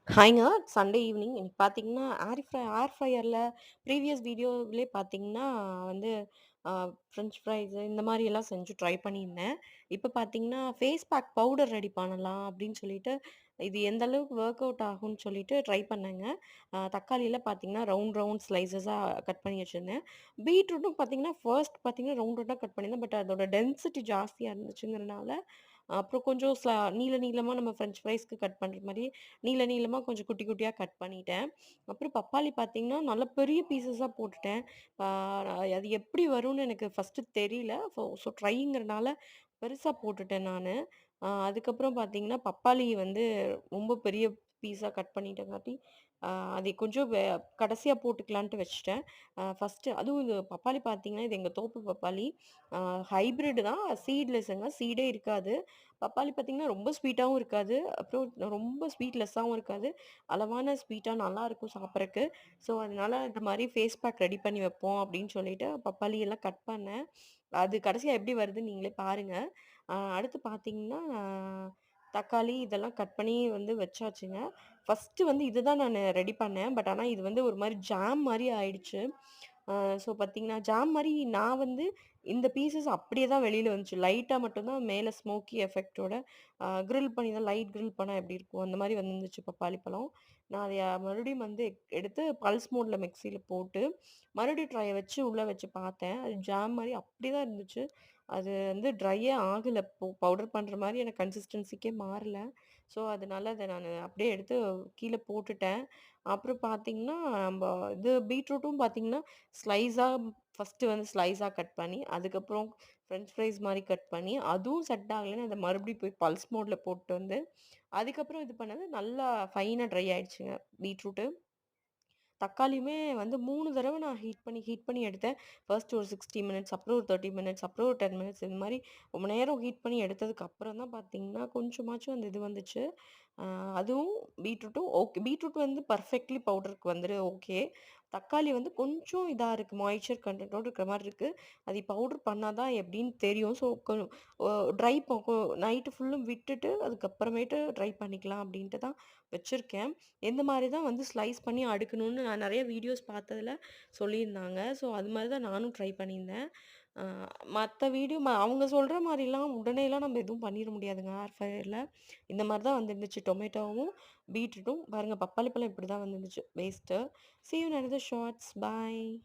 ஹாய்ங்க. Sunday evening இன்னைக்கு பார்த்தீங்கன்னா, ஏர் ஃப்ரையர்ல previous வீடியோவிலே பார்த்தீங்கன்னா வந்து ஃப்ரெஞ்ச் ஃப்ரைஸு இந்த மாரியெல்லாம் செஞ்சு ட்ரை பண்ணியிருந்தேன். இப்ப பார்த்தீங்கன்னா, ஃபேஸ் பேக் பவுடர் ரெடி பண்ணலாம் அப்படின்னு சொல்லிட்டு, இது எந்த அளவுக்கு ஒர்க் அவுட் ஆகும்ன்னு சொல்லிட்டு ட்ரை பண்ணேங்க. தக்காளியில பார்த்தீங்கன்னா, ரவுண்ட் ரவுண்ட் ஸ்லைசஸா கட் பண்ணி வச்சிருந்தேன். பீட்ரூட்டும் பார்த்தீங்கன்னா, ஃபர்ஸ்ட் பார்த்தீங்கன்னா ரவுண்ட் ரவுண்டா கட் பண்ணியிருந்தேன். பட் அதோட டென்சிட்டி ஜாஸ்தியா இருந்துச்சுங்கிறனால, அப்புறம் கொஞ்சம் நீள நீளமா நம்ம ஃப்ரெஞ்ச் ஃப்ரைஸ்க்கு கட் பண்ற மாரி நீள நீளமா கொஞ்சம் குட்டி குட்டியா கட் பண்ணிட்டேன். அப்புறம் பப்பாளி பார்த்தீங்கன்னா, நல்ல பெரிய பீஸஸா போட்டுட்டேன். ஆ அது எப்படி வரும்னு எனக்கு ஃபர்ஸ்ட்டு தெரியல. ஸோ ட்ரைங்கிறனால பெருசா போட்டுட்டேன் நானு. அதுக்கப்புறம் பார்த்தீங்கன்னா, பப்பாளி வந்து ரொம்ப பெரிய பீஸா கட் பண்ணிட்டங்காட்டி, அ அதை கொஞ்சம் கடைசியா போட்டுக்கலான்ட்டு வச்சுட்டேன். ஃபர்ஸ்ட்டு அதுவும் இந்த பப்பாளி பார்த்தீங்கன்னா, இது எங்க தோப்பு பப்பாளி. அ ஹைபிரிட் தான். சீட்லெஸ்ஸுங்க. சீடே இருக்காது. பப்பாளி பார்த்தீங்கன்னா, ரொம்ப ஸ்வீட்டாவும் இருக்காது. அப்புறம் ரொம்ப ஸ்வீட்லெஸ்ஸாவும் இருக்காது. அளவான ஸ்வீட்டா நல்லாருக்கும் சாப்பிடறக்கு. ஸோ, அதனால இந்த மாரி ஃபேஸ் பேக் ரெடி பண்ணி வைப்போம் அப்படின்னு சொல்லிட்டு பப்பாளி எல்லாம் கட் பண்ணேன். அது கடைசியா எப்படி வருதுன்னு நீங்களே பாருங்க. அடுத்து பார்த்தீங்கன்னா, தக்காளி இதெல்லாம் கட் பண்ணி வந்து வச்சாச்சுங்க. ஃபர்ஸ்ட்டு வந்து இதுதான் நானு ரெடி பண்ணேன். பட் ஆனா இது வந்து ஒரு மாரி ஜாம் மாரி ஆயிடுச்சு. அ ஸோ பார்த்தீங்கன்னா, ஜாம் மாரி நான் வந்து இந்த பீஸஸ் அப்படியே தான் வெளியில வந்துச்சு. லைட்டா மட்டும் தான் மேல ஸ்மோக்கி எஃபெக்ட்டோட கிரில் பண்ணி தான் லைட் கிரில் பண்ணா எப்படி இருக்கும்? அந்த மாரி வந்துருந்துச்சு பப்பாளி பழம். நான் அதைய மறுபடியும் வந்து எடுத்து பல்ஸ் மோட்ல மிக்ஸியில போட்டு, மறுபடியும் வச்சு உள்ள வச்சு பார்த்தேன். அது ஜாம் மாரி அப்படி தான் இருந்துச்சு. அது வந்து ட்ரையே ஆகல. பவுடர் பண்ற மாரி எனக்கு கன்சிஸ்டன்சிக்கே மாறல. ஸோ, அதனால அத நானு அப்படியே எடுத்து கீழ போட்டுட்டேன். அப்புறம் பார்த்தீங்கன்னா, நம்ப இது பீட்ரூட்டும் பார்த்தீங்கன்னா, ஸ்லைஸா ஃபர்ஸ்ட்டு வந்து ஸ்லைஸா கட் பண்ணி, அதுக்கப்புறம் ஃப்ரெஞ்ச் ஃப்ரைஸ் மாரி கட் பண்ணி, அதுவும் செட் ஆகலன்னு அத மறுபடியும் போய் பல்ஸ் மோட்ல போட்டு வந்து, அதுக்கப்புறம் இது பண்ணது நல்லா ஃபைனா ட்ரை ஆயிடுச்சுங்க பீட்ரூட்டு. தக்காளியுமே வந்து 3 தடவ நான் ஹீட் பண்ணி எடுத்தேன். ஃபர்ஸ்ட் ஒரு 60 மினிட்ஸ், அப்புறம் ஒரு 30 மினிட்ஸ், அப்புறம் ஒரு 10 மினிட்ஸ் இந்த மாரி ரொம்ப நேரம் ஹீட் பண்ணி எடுத்ததுக்கு அப்புறம் தான் பார்த்தீங்கன்னா, கொஞ்சமாச்சும் அந்த இது வந்துச்சு. அ அதுவும் பீட்ரூட்டும் ஓகே. பீட்ரூட் வந்து பெர்ஃபெக்ட்லி பவுடருக்கு வந்துரு ஓகே. தக்காளி வந்து கொஞ்சம் இதா இருக்கு. மாய்ஸ்சர் கன்டென்ட்டோட இருக்கிற மாரி இருக்கு. அது பவுடர் பண்ணா தான் எப்படின்னு தெரியும். ஸோ ஒ ட்ரை நைட்டு ஃபுல்லும் விட்டுட்டு, அதுக்கப்புறமேட்டு ட்ரை பண்ணிக்கலாம் அப்படின்ட்டு தான் வச்சிருக்கேன். எந்த மாரி தான் வந்து ஸ்லைஸ் பண்ணி அடுக்கணும்னு நான் நெறைய வீடியோஸ் பார்த்ததுல சொல்லியிருந்தாங்க. ஸோ, அது மாரி தான் நானும் ட்ரை பண்ணியிருந்தேன். அ மத்த வீடியோ அவங்க சொல்ற மாரிலாம் உடனேலாம் நம்ம எதுவும் பண்ணிற முடியாதுங்க ஏர் ஃப்ரையர்ல. இந்த மாரி தான் வந்துருந்துச்சு டொமேட்டோவும், பீட்ரூட்டும் பாருங்க பப்பாளி பழம் இப்படி தான் வந்துருந்துச்சு waste. See you in another shots. Bye.